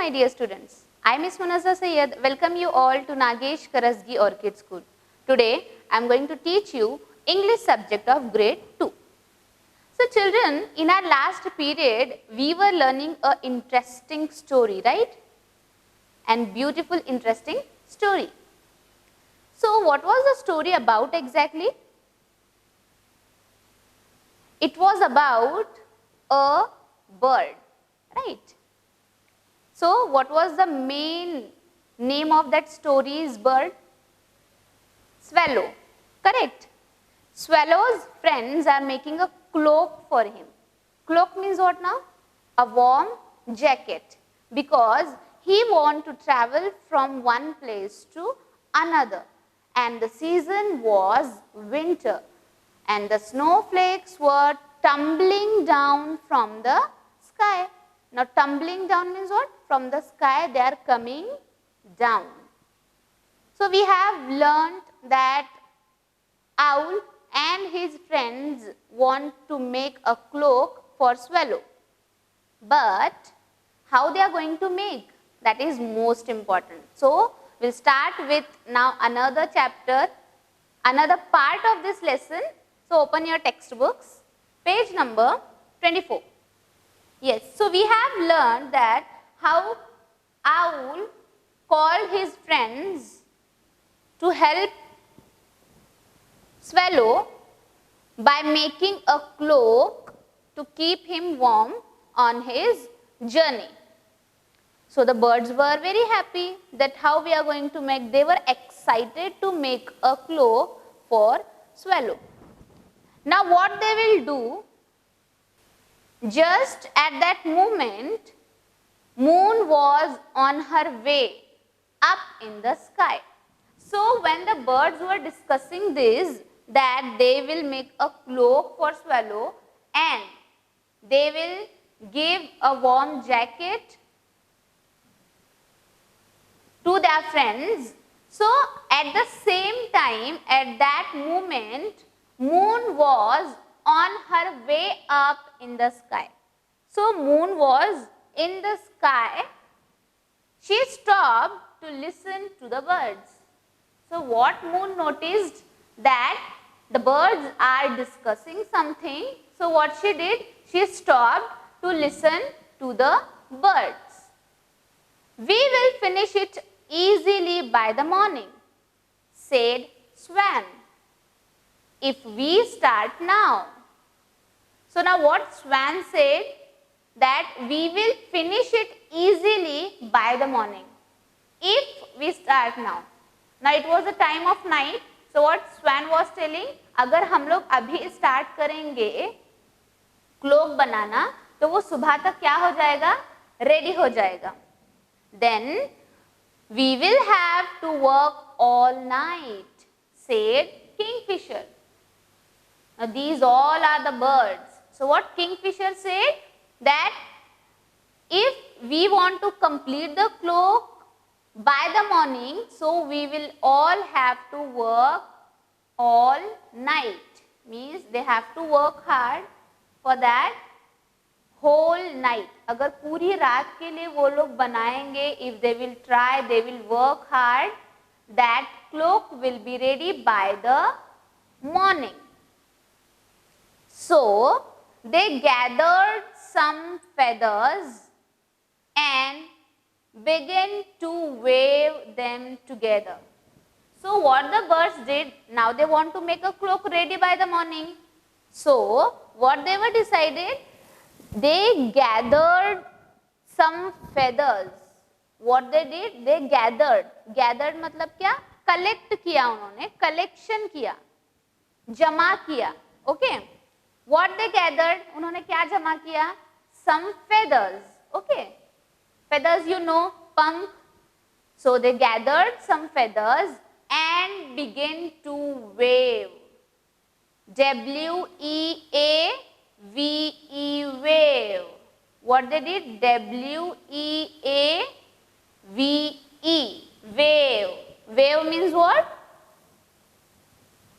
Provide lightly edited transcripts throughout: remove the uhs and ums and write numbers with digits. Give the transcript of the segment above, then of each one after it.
my dear students. I, Miss Munazza Sayyed, welcome you all to Nagesh Karasgi Orchid School. Today, I am going to teach you English subject of grade 2. So children, in our last period, we were learning a interesting story, right? And beautiful, interesting story. So what was the story about exactly? It was about a bird, right? So what was the main name of that story's bird? Swallow, correct? Swallow's friends are making a cloak for him. Cloak means what now? A warm jacket, because he wants to travel from one place to another, and the season was winter, and the snowflakes were tumbling down from the sky. Now tumbling down means what? From the sky they are coming down. So we have learnt that owl and his friends want to make a cloak for swallow. But how they are going to make? That is most important. So we'll start with now another chapter, another part of this lesson. So open your textbooks, page number 24. Yes, so we have learned that how owl called his friends to help swallow by making a cloak to keep him warm on his journey. So the birds were very happy that how we are going to make, they were excited to make a cloak for swallow. Now what they will do, just at that moment, moon was on her way up in the sky. So when the birds were discussing this, that they will make a cloak for swallow and they will give a warm jacket to their friends. So at the same time, at that moment, moon was on her way up in the sky. So moon was in the sky. She stopped to listen to the birds. So what moon noticed? That the birds are discussing something. So what she did? She stopped to listen to the birds. We will finish it easily by the morning, said Swan, if we start now. So now what Swan said? That we will finish it easily by the morning if we start now. Now it was the time of night. So what Swan was telling, अगर हम लोग अभी start करेंगे cloak बनाना, तो वो सुबह तक क्या हो जाएगा? Ready हो जाएगा. Then we will have to work all night, said Kingfisher. Now these all are the birds. So what Kingfisher said? That if we want to complete the cloak by the morning, so we will all have to work all night. Means they have to work hard for that whole night. अगर पूरी रात के लिए वो लोग बनाएंगे, if they will try, they will work hard, that cloak will be ready by the morning. So they gathered some feathers and began to wave them together. So what the birds did, now they want to make a cloak ready by the morning. So what they were decided, they gathered some feathers. What they did, they gathered. Gathered मतलब क्या? Collect किया उन्होंने, collection किया, जमा किया. Okay. What they gathered, उन्होंने क्या जमा किया? Some feathers. Okay. Feathers you know, पंख. So they gathered some feathers and began to wave. W-E-A-V-E, wave. What they did? W-E-A-V-E, wave. Wave means what?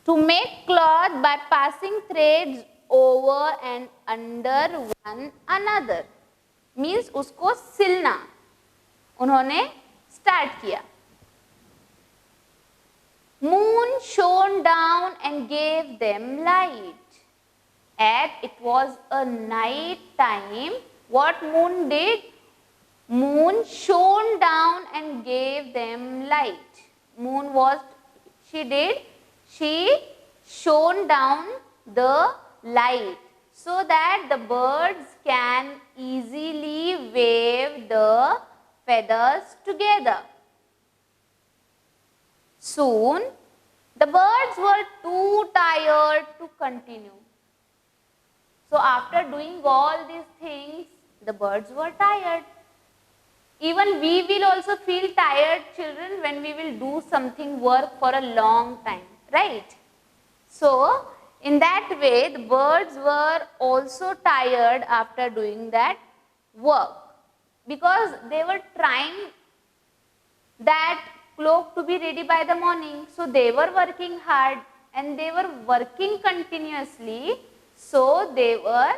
To make cloth by passing threads over and under one another. Means उसको सिलना. उन्होंने start किया. Moon shone down and gave them light. As it was a night time, what moon did? Moon shone down and gave them light. Moon was, she shone down the light so that the birds can easily wave the feathers together. Soon, the birds were too tired to continue. So after doing all these things, the birds were tired. Even we will also feel tired, children, when we will do something work for a long time, right? So in that way, the birds were also tired after doing that work, because they were trying that cloak to be ready by the morning. So they were working hard and they were working continuously, so they were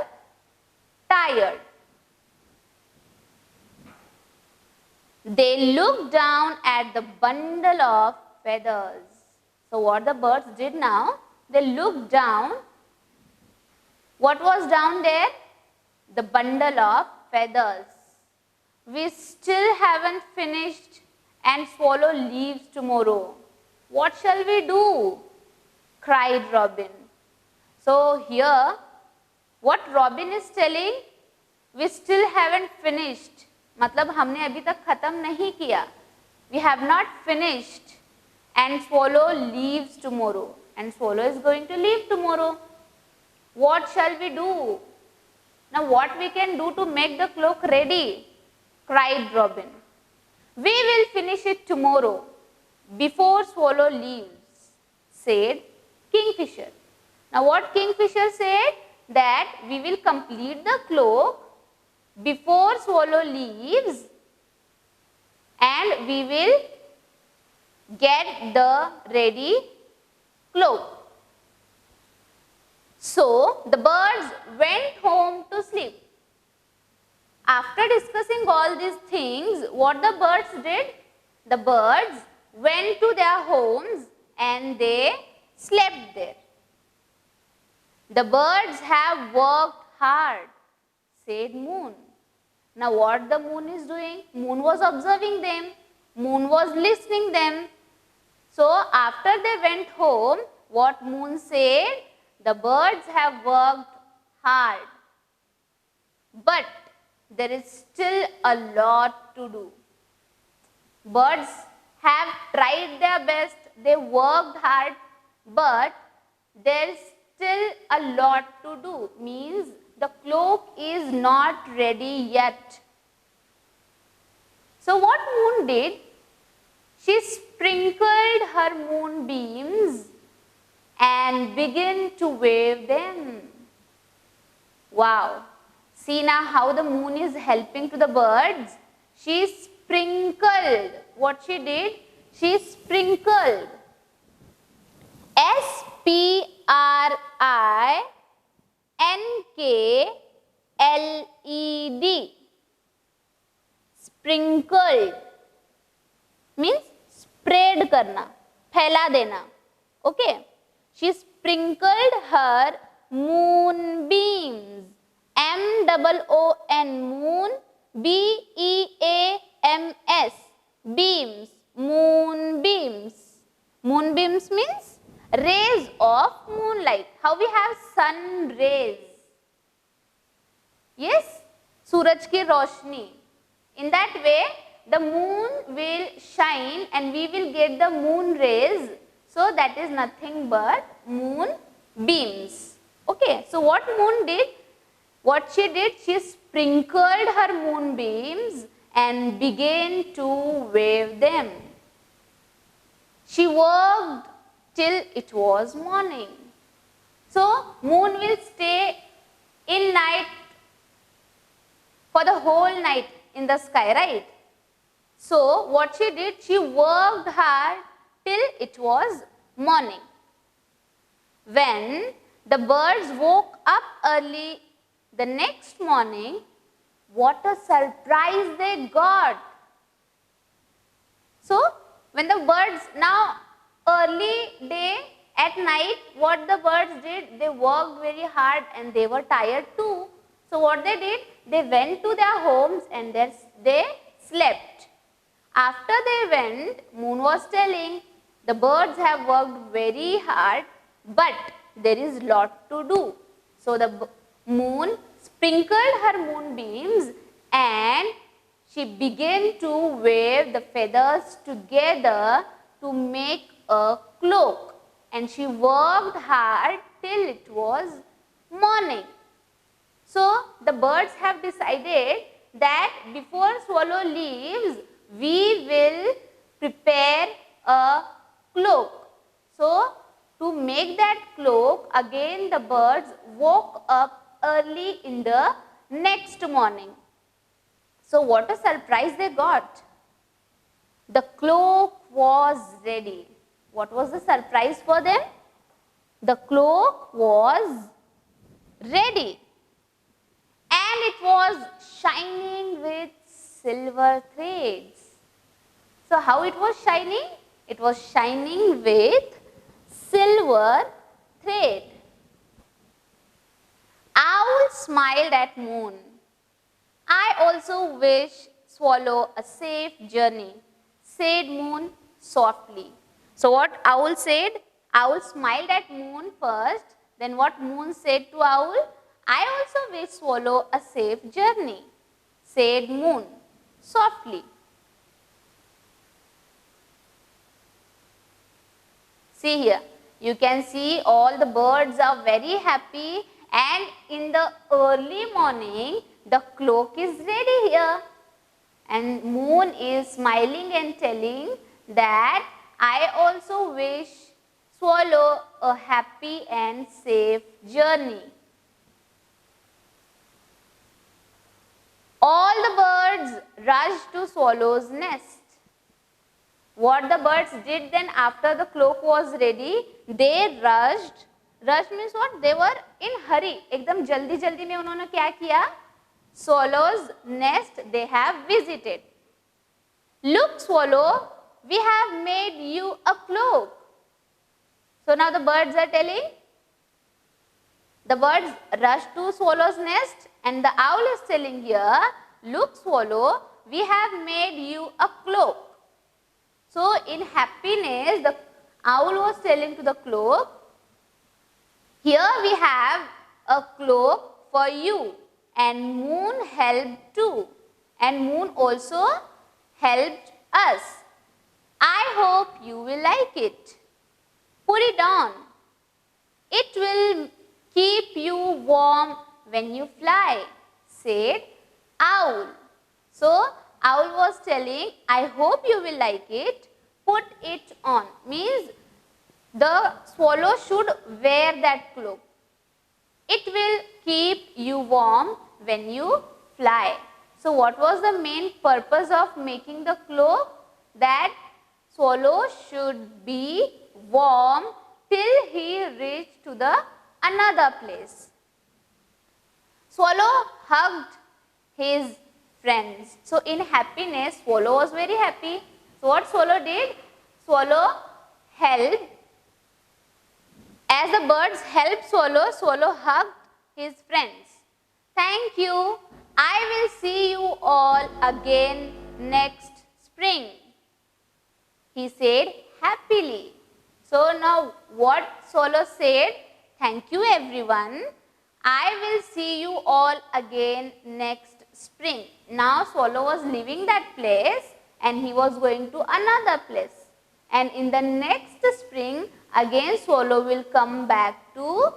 tired. They looked down at the bundle of feathers. So what the birds did now? They looked down. What was down there? The bundle of feathers. We still haven't finished and swallow leaves tomorrow. What shall we do? Cried Robin. So here, what Robin is telling, we still haven't finished. मतलब हमने अभी तक खत्म नहीं किया. We have not finished and swallow leaves tomorrow. And swallow is going to leave tomorrow. What shall we do? Now what we can do to make the cloak ready? Cried Robin. We will finish it tomorrow before swallow leaves, said Kingfisher. Now what Kingfisher said? That we will complete the cloak before swallow leaves and we will get the ready cloak. So the birds went home to sleep. After discussing all these things, what the birds did? The birds went to their homes and they slept there. The birds have worked hard, said Moon. Now what the Moon is doing? Moon was observing them. Moon was listening them. So after they went home, what Moon said? The birds have worked hard, but there is still a lot to do. Birds have tried their best, they worked hard, but there is still a lot to do. Means the cloak is not ready yet. So what Moon did? She sprinkled her moonbeams and began to wave them. Wow! See now how the Moon is helping to the birds. She sprinkled. What she did? She sprinkled. S-P-R-I-N-K-L-E-D. Sprinkled means spread करना, फैला देना. Okay. She sprinkled her moonbeams. M-O-O-N, moon, B-E-A-M-S, beams, moonbeams. Moonbeams means rays of moonlight. How we have sun rays? Yes, सूरज की रोशनी. In that way, the moon will shine and we will get the moon rays. So that is nothing but moonbeams. Okay, so what Moon did? What she did? She sprinkled her moonbeams and began to wave them. She worked till it was morning. So Moon will stay in night for the whole night in the sky, right? So what she did? She worked hard till it was morning. When the birds woke up early the next morning, what a surprise they got. So when the birds, now early day, at night, what the birds did, they worked very hard and they were tired too. So what they did, they went to their homes and they slept. After they went, Moon was telling, the birds have worked very hard, but there is lot to do. So the Moon sprinkled her moonbeams and she began to wave the feathers together to make a cloak, and she worked hard till it was morning. So the birds have decided that before swallow leaves, we will prepare a cloak. So to make that cloak, again the birds woke up early in the next morning. So what a surprise they got. The cloak was ready. What was the surprise for them? The cloak was ready. And it was shining with silver threads. So how it was shining? It was shining with silver thread. Owl smiled at Moon. I also wish swallow a safe journey, said Moon softly. So what Owl said? Owl smiled at Moon first, then what Moon said to Owl? I also wish swallow a safe journey, said Moon softly. See here, you can see all the birds are very happy, and in the early morning, the cloak is ready here. And Moon is smiling and telling that I also wish swallow a happy and safe journey. All the birds rushed to swallow's nest. What the birds did then after the cloak was ready, they rushed. Rush means what? They were in hurry. एकदम जल्दी जल्दी में उन्होंने क्या किया? Swallow's nest they have visited. Look, swallow, we have made you a cloak. So now the birds are telling. The birds rush to swallow's nest, and the owl is telling here, look, swallow, we have made you a cloak. So in happiness, the owl was telling to the cloak, here we have a cloak for you, and Moon helped too, and Moon also helped us. I hope you will like it. Put it on. It will keep you warm when you fly, said Owl. So Owl was telling, I hope you will like it. Put it on. Means the swallow should wear that cloak. It will keep you warm when you fly. So what was the main purpose of making the cloak? That swallow should be warm till he reached to the another place. Swallow hugged his friends. So in happiness, swallow was very happy. So what swallow did? Swallow helped. As the birds helped swallow, swallow hugged his friends. Thank you. I will see you all again next spring, he said happily. So now what swallow said? Thank you everyone. I will see you all again next spring. Now swallow was leaving that place and he was going to another place. And in the next spring, again swallow will come back to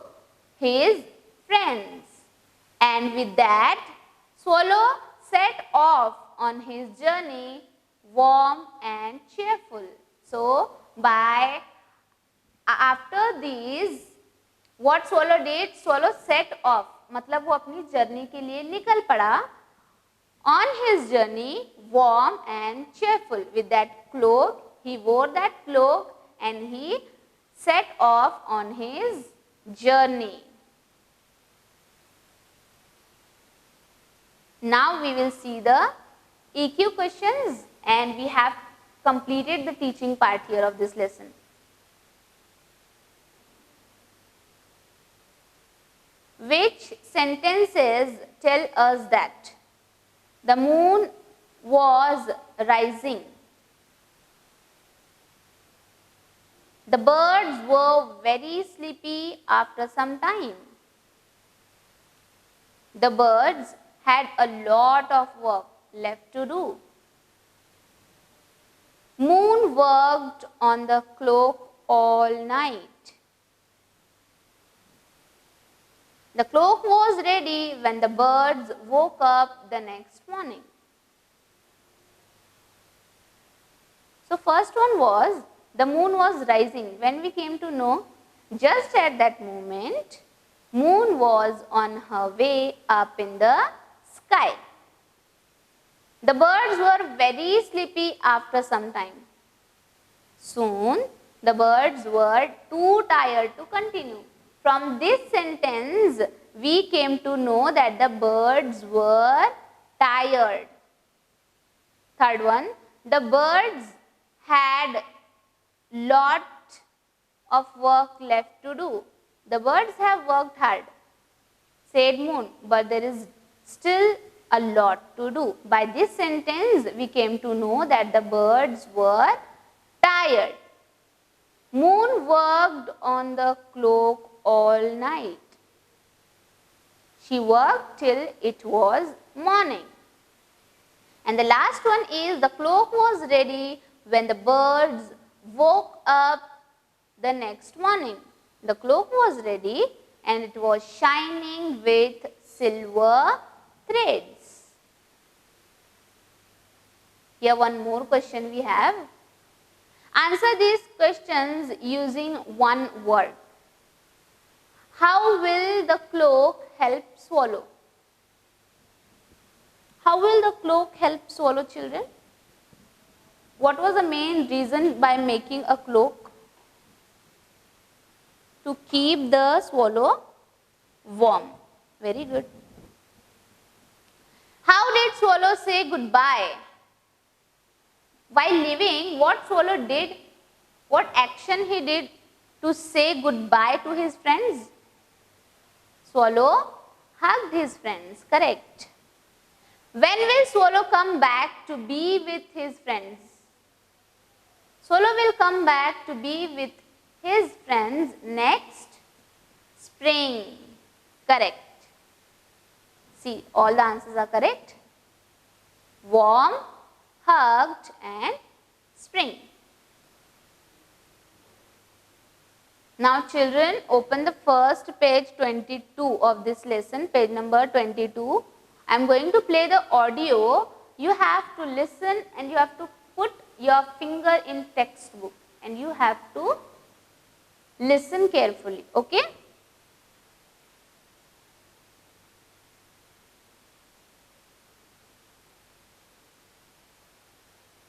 his friends. And with that, swallow set off on his journey warm and cheerful. So after these, what swallow did? Swallow set off. मतलब वो अपनी journey के लिए निकल पड़ा. On his journey, warm and cheerful. With that cloak, he wore that cloak and he set off on his journey. Now we will see the EQ questions, and we have completed the teaching part here of this lesson. Which sentences tell us that the moon was rising? The birds were very sleepy after some time. The birds had a lot of work left to do. Moon worked on the clock all night. The clock was ready when the birds woke up the next morning. So first one was, the moon was rising. When we came to know, just at that moment, moon was on her way up in the sky. The birds were very sleepy after some time. Soon, the birds were too tired to continue. From this sentence, we came to know that the birds were tired. Third one, the birds had lot of work left to do. The birds have worked hard, said moon, but there is still a lot to do. By this sentence, we came to know that the birds were tired. Moon worked on the clock all night. She worked till it was morning. And the last one is, the clock was ready when the birds woke up the next morning. The clock was ready and it was shining with silver threads. Here one more question we have. Answer these questions using one word. How will the clock help swallow? How will the cloak help swallow, children? What was the main reason by making a cloak? To keep the swallow warm. Very good. How did swallow say goodbye? While leaving, what swallow did? What action he did to say goodbye to his friends? Swallow hugged his friends, correct. When will swallow come back to be with his friends? Swallow will come back to be with his friends next spring, correct. See, all the answers are correct. Warm, hugged and spring. Now children, open the first page 22 of this lesson, page number 22. I am going to play the audio. You have to listen and you have to put your finger in textbook and you have to listen carefully, okay?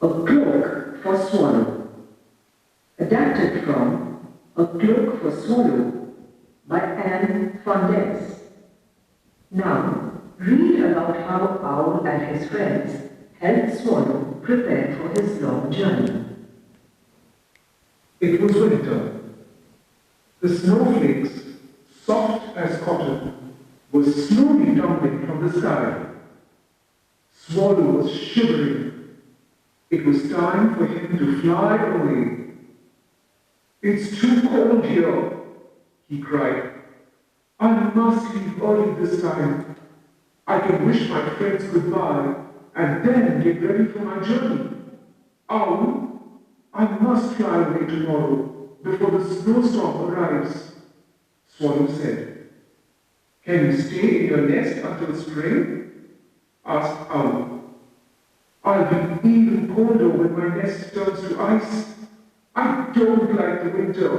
A cloak for swallow. Adapted from A Cloak for Swallow by Anne Fondes. Now, read about how Owl and his friends helped Swallow prepare for his long journey. It was winter. The snowflakes, soft as cotton, were slowly tumbling from the sky. Swallow was shivering. It was time for him to fly away. "It's too cold here," he cried. "I must leave early this time. I can wish my friends goodbye and then get ready for my journey. Owl, I must fly away tomorrow before the snowstorm arrives." Swallow said. "Can you stay in your nest until spring?" asked Owl. "I'll be even colder when my nest turns to ice. I don't like the winter,"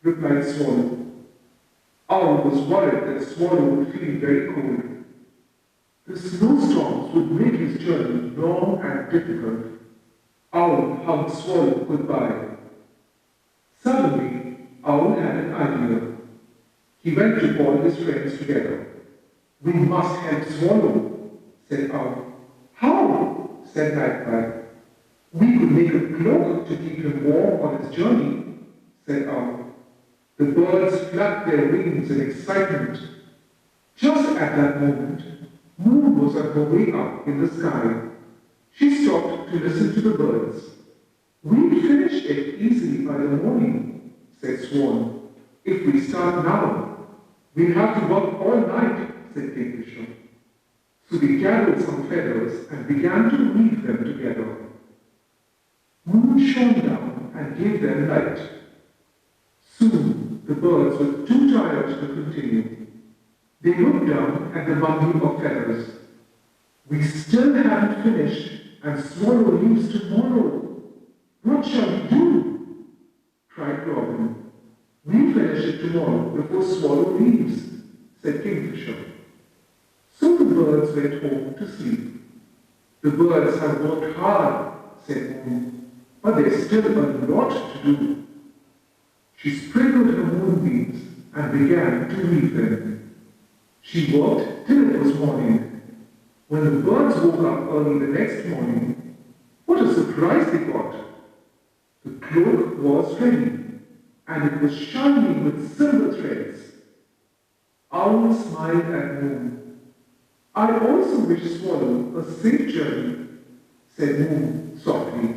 replied Swallow. Owl was worried that Swallow would feel very cold. The snowstorms would make his journey long and difficult. Owl hugged Swallow goodbye. Suddenly, Owl had an idea. He went to call his friends together. "We must help Swallow," said Owl. "How?" said Magpie. We could make a cloak to keep him warm on his journey, said Owl. The birds flapped their wings in excitement. Just at that moment, Moon was on her way up in the sky. She stopped to listen to the birds. We'll finish it easily by the morning, said Swan. If we start now, we'll have to work all night, said Kingfisher. So we gathered some feathers and began to weave them together. Moon shone down and gave them light. Soon the birds were too tired to continue. They looked down at the bundle of feathers. We still haven't finished, and Swallow leaves tomorrow. What shall we do? Cried Robin. We'll finish it tomorrow before Swallow leaves, said Kingfisher. So the birds went home to sleep. The birds have worked hard, said Moon, but there's still a lot to do. She sprinkled her moonbeams and began to weave them. She worked till it was morning. When the birds woke up early the next morning, what a surprise they got! The cloak was ready, and it was shining with silver threads. Owl smiled at Moon. I also wish Swallow a safe journey, said Moon softly.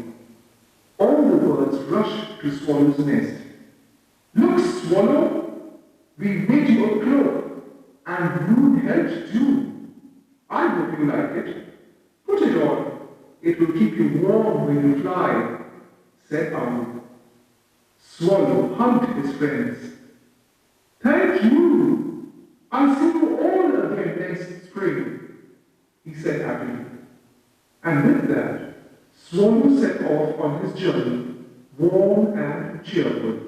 All the birds rushed to Swallow's nest. Look, Swallow, we made you a cloak, and Moon helped too. I hope you like it. Put it on. It will keep you warm when you fly, said Owl. Swallow hugged his friends. Thank you. I'll see you all again next spring, he said happily. And with that, Swallow set off on his journey, warm and cheerful.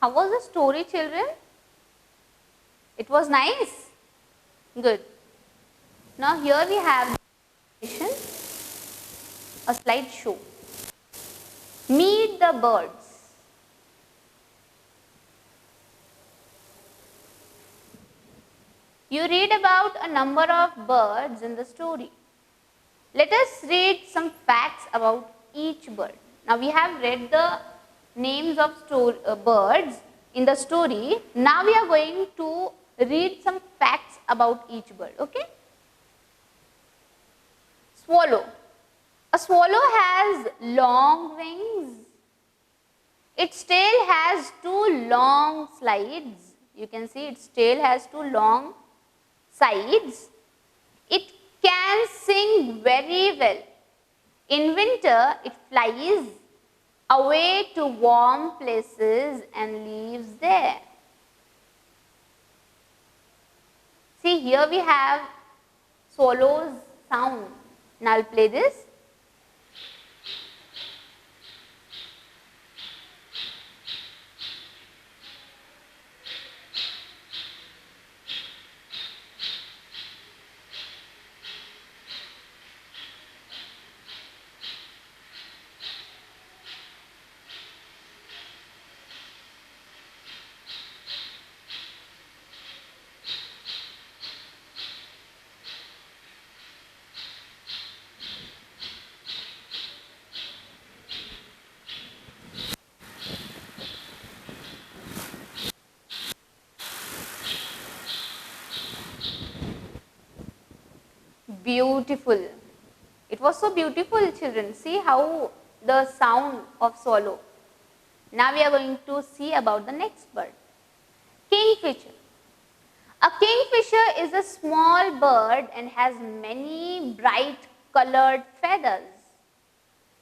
How was the story, children? It was nice? Good. Now here we have a slideshow. Meet the birds. You read about a number of birds in the story. Let us read some facts about each bird. Now we have read the names of birds in the story. Now we are going to read some facts about each bird. Okay? Swallow. A swallow has long wings. Its tail has two long sides. You can see its tail has two long sides. It can sing very well. In winter, it flies away to warm places and lives there. See, here we have swallow's sound. Now I'll play this. Beautiful. It was so beautiful, children. See how the sound of swallow. Now we are going to see about the next bird. Kingfisher. A kingfisher is a small bird and has many bright colored feathers.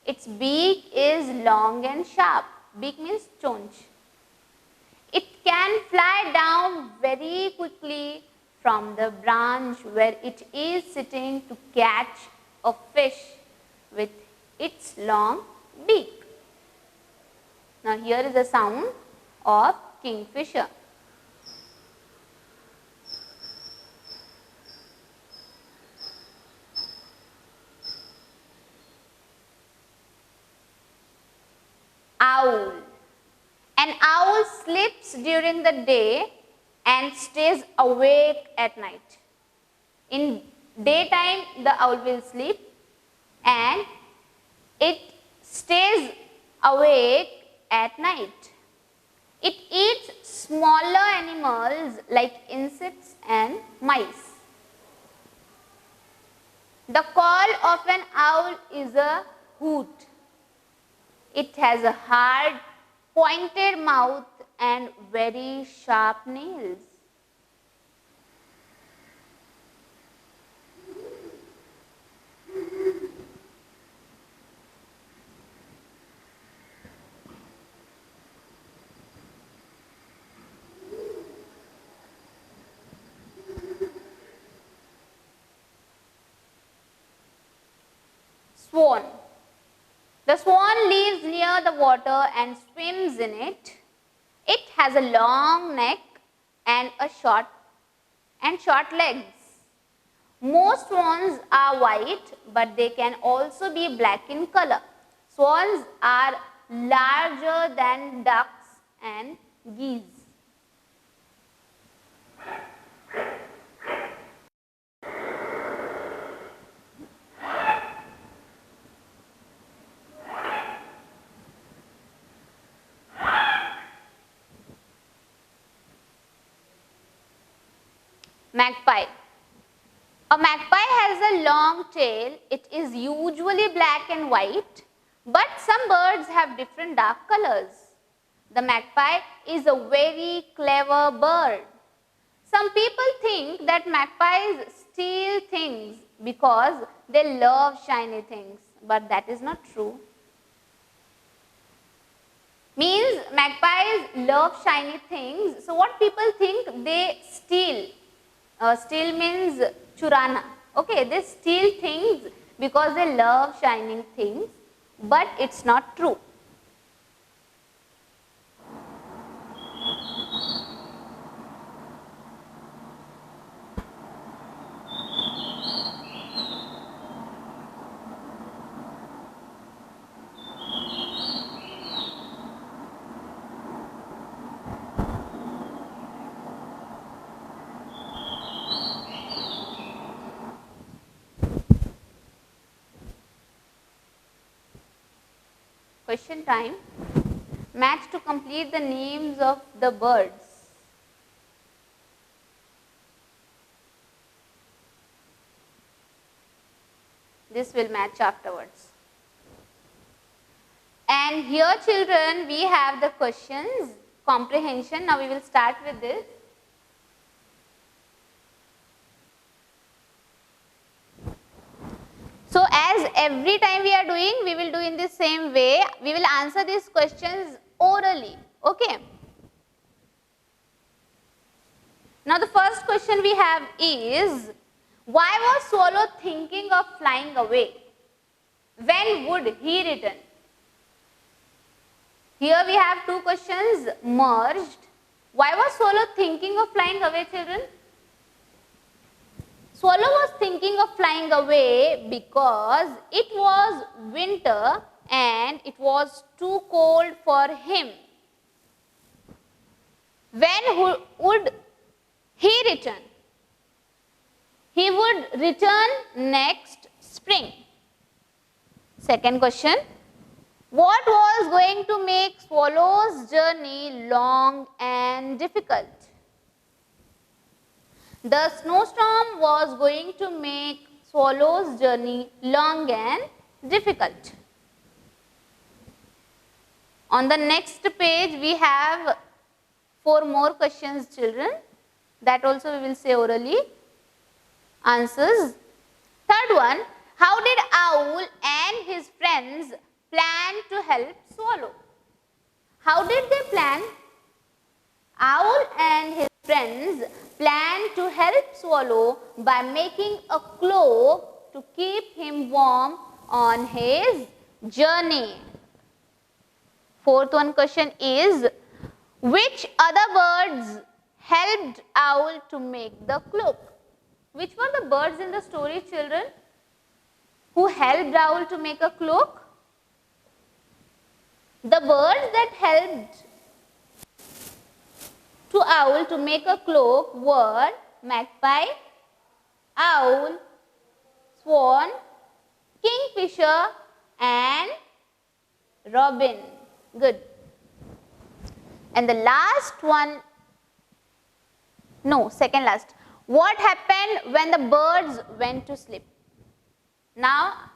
Its beak is long and sharp. Beak means chonch. It can fly down very quickly from the branch where it is sitting to catch a fish with its long beak. Now here is the sound of kingfisher. Owl. An owl sleeps during the day and stays awake at night. In daytime the owl will sleep and it stays awake at night. It eats smaller animals like insects and mice. The call of an owl is a hoot. It has a hard, pointed mouth and very sharp nails. Swan. The swan lives near the water and swims in it. It has a long neck and short legs. Most swans are white, but they can also be black in color. Swans are larger than ducks and geese. Magpie. A magpie has a long tail. It is usually black and white, but some birds have different dark colors. The magpie is a very clever bird. Some people think that magpies steal things because they love shiny things, but that is not true. Means magpies love shiny things, so what people think, they steal. Steal means churana. Okay, they steal things because they love shining things, but it's not true. Question time. Match to complete the names of the birds. This will match afterwards. And here children, we have the questions, comprehension. Now we will start with this. So as every time we are doing, we will do in the same way. We will answer these questions orally. Okay. Now the first question we have is, why was swallow thinking of flying away? When would he return? Here we have two questions merged. Why was swallow thinking of flying away, children? Swallow was thinking of flying away because it was winter and it was too cold for him. When would he return? He would return next spring. Second question. What was going to make swallow's journey long and difficult? The snowstorm was going to make swallow's journey long and difficult. On the next page, we have 4 more questions, children. That also we will say orally. Answers. Third one, how did owl and his friends plan to help swallow? How did they plan? Owl and his friends planned to help swallow by making a cloak to keep him warm on his journey. Fourth one question is, which other birds helped owl to make the cloak? Which were the birds in the story, children, who helped owl to make a cloak? The birds that helped to owl to make a cloak were magpie, owl swan, kingfisher and robin. Good. And the last one, no, second last. What happened when the birds went to sleep? Now,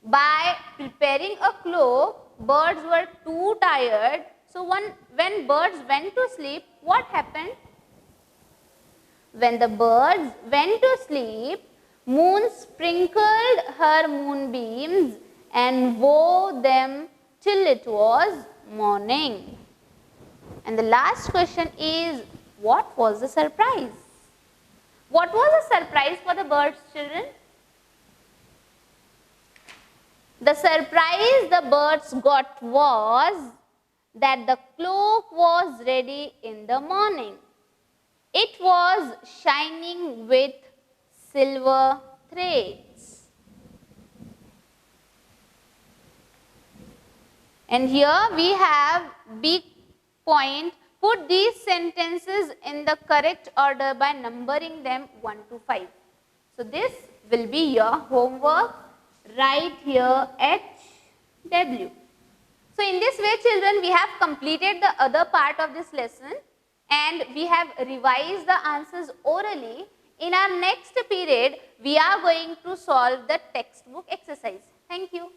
by preparing a cloak, birds were too tired. So, when birds went to sleep, what happened? When the birds went to sleep, Moon sprinkled her moonbeams and wove them till it was morning. And the last question is, what was the surprise? What was the surprise for the birds, children? The surprise the birds got was that the cloak was ready in the morning. It was shining with silver threads. And here we have big point. Put these sentences in the correct order by numbering them 1 to 5. So this will be your homework right here at W. So in this way, children, we have completed the other part of this lesson and we have revised the answers orally. In our next period, we are going to solve the textbook exercise. Thank you.